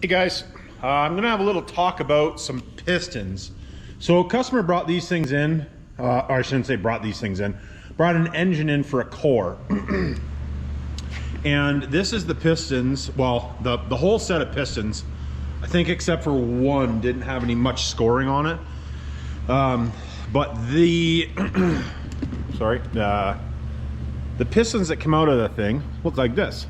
Hey guys, I'm gonna have a little talk about some pistons. So a customer brought these things in, or I shouldn't say brought these things in, brought an engine in for a core. And this is the pistons, well, the whole set of pistons, I think except for one, didn't have any much scoring on it. But the, sorry, the pistons that come out of the thing look like this.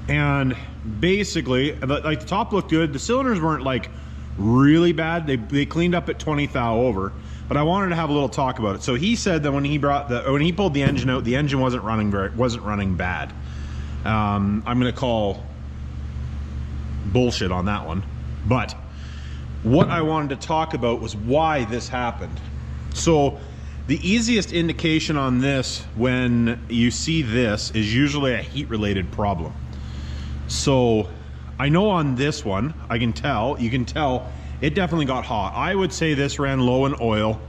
And basically, like the top looked good. The cylinders weren't like really bad. They cleaned up at 20 thou over. But I wanted to have a little talk about it. So he said that when he pulled the engine out, the engine wasn't running bad. I'm gonna call bullshit on that one. But what I wanted to talk about was why this happened. So the easiest indication on this when you see this is usually a heat related problem. So I know on this one, you can tell it definitely got hot. I would say this ran low in oil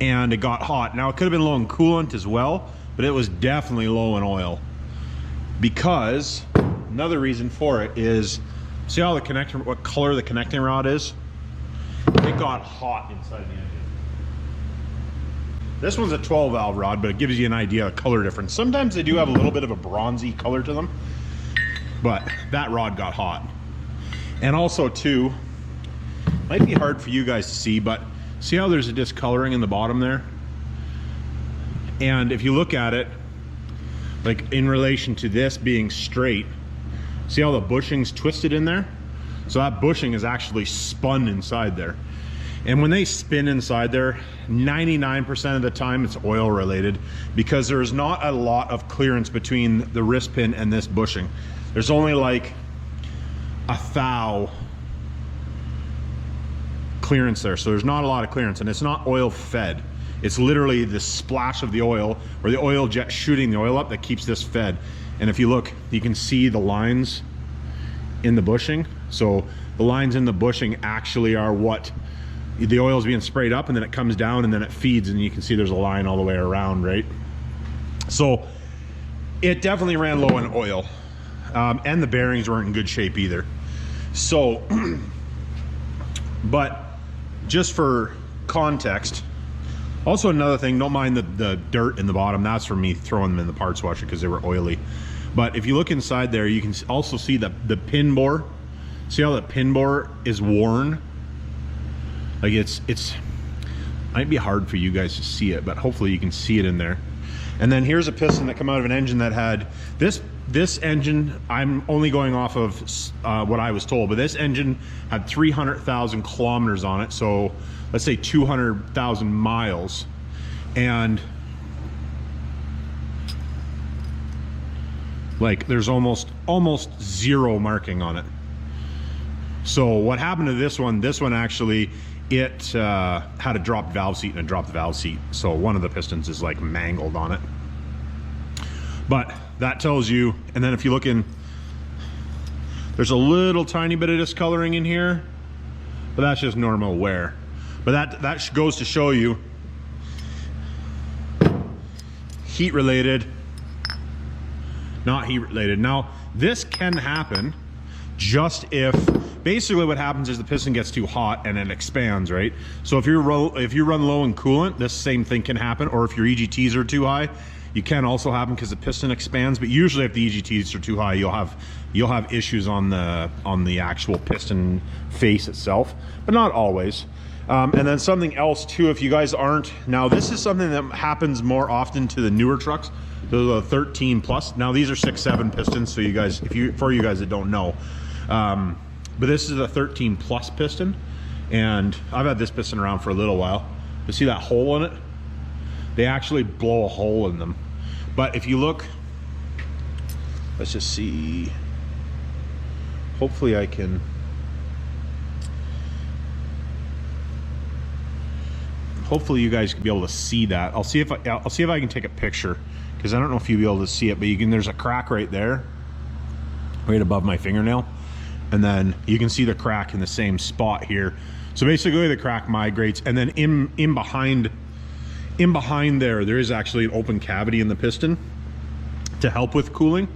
and it got hot. Now it could have been low in coolant as well, but it was definitely low in oil. Because another reason for it is, see how the connector, what color the connecting rod is? It got hot inside the engine. This one's a 12 valve rod, but it gives you an idea of color difference. Sometimes they do have a little bit of a bronzy color to them. But that rod got hot. And also too, might be hard for you guys to see, but see how there's a discoloring in the bottom there? And if you look at it, like in relation to this being straight, see how the bushing's twisted in there? So that bushing is actually spun inside there. And when they spin inside there, 99% of the time it's oil related, because there's not a lot of clearance between the wrist pin and this bushing. There's only like a thou clearance there, so there's not a lot of clearance, and it's not oil fed. It's literally the splash of the oil, or the oil jet shooting the oil up, that keeps this fed. And if you look, you can see the lines in the bushing. So the lines in the bushing actually are what the oil is being sprayed up, and then it comes down and then it feeds, and you can see there's a line all the way around, right? So it definitely ran low in oil. And the bearings weren't in good shape either. So, but just for context, also another thing, don't mind the dirt in the bottom. That's from me throwing them in the parts washer because they were oily. But if you look inside there, you can also see the pin bore. See how the pin bore is worn? Like it's might be hard for you guys to see it, but hopefully you can see it in there. And then here's a piston that come out of an engine that had this engine. I'm only going off of what I was told, but this engine had 300,000 kilometers on it. So let's say 200,000 miles. And like there's almost zero marking on it. So what happened to this one actually, it had a dropped valve seat and a dropped valve seat. So one of the pistons is like mangled on it. But that tells you, and then if you look in, there's a little tiny bit of discoloring in here, but that's just normal wear. But that goes to show you heat related, not heat related. Now, this can happen just if, basically what happens is the piston gets too hot and it expands, right? So if you run low in coolant, this same thing can happen. Or if your EGTs are too high, you can also happen because the piston expands. But usually if the EGTs are too high, you'll have issues on the actual piston face itself, but not always. And then something else too, if you guys aren't, now this is something that happens more often to the newer trucks, the 13 plus. Now these are 6.7 pistons, so you guys, for you guys that don't know, but this is a 13 plus piston, and I've had this piston around for a little while. You see that hole in it? They actually blow a hole in them. But if you look, let's just see. Hopefully I can. Hopefully you guys can be able to see that. I'll see if I can take a picture, because I don't know if you'll be able to see it, but there's a crack right there, right above my fingernail. And then you can see the crack in the same spot here. So basically the crack migrates, and then in behind there is actually an open cavity in the piston to help with cooling.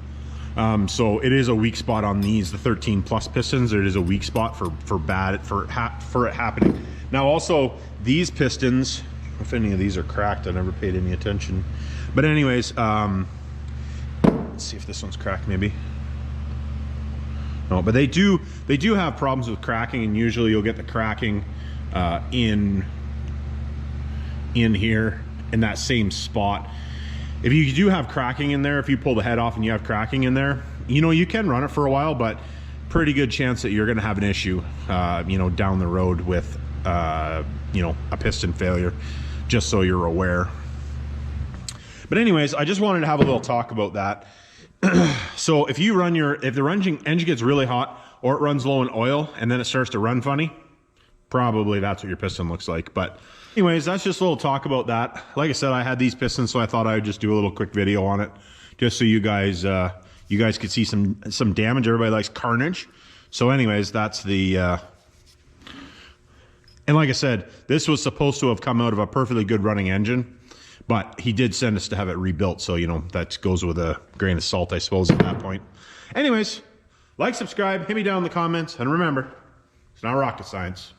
So it is a weak spot on these, the 13 plus pistons. It is a weak spot for it happening. Now also these pistons, if any of these are cracked, I never paid any attention. But anyways, let's see if this one's cracked maybe. No, but they do have problems with cracking, and usually you'll get the cracking in here in that same spot. If you do have cracking in there, if you pull the head off and you have cracking in there, you know, you can run it for a while, but pretty good chance that you're going to have an issue, you know, down the road with, you know, a piston failure, just so you're aware. But anyways, I just wanted to have a little talk about that. So if you run if the engine gets really hot or it runs low in oil and then it starts to run funny, probably that's what your piston looks like. But anyways, that's just a little talk about that. Like I said, I had these pistons, so I thought I would just do a little quick video on it, just so you guys could see some damage. Everybody likes carnage. So anyways, that's the and like I said, this was supposed to have come out of a perfectly good running engine, but he did send us to have it rebuilt, so you know, that goes with a grain of salt, I suppose, at that point. Anyways, like, subscribe, hit me down in the comments, and remember, it's not rocket science.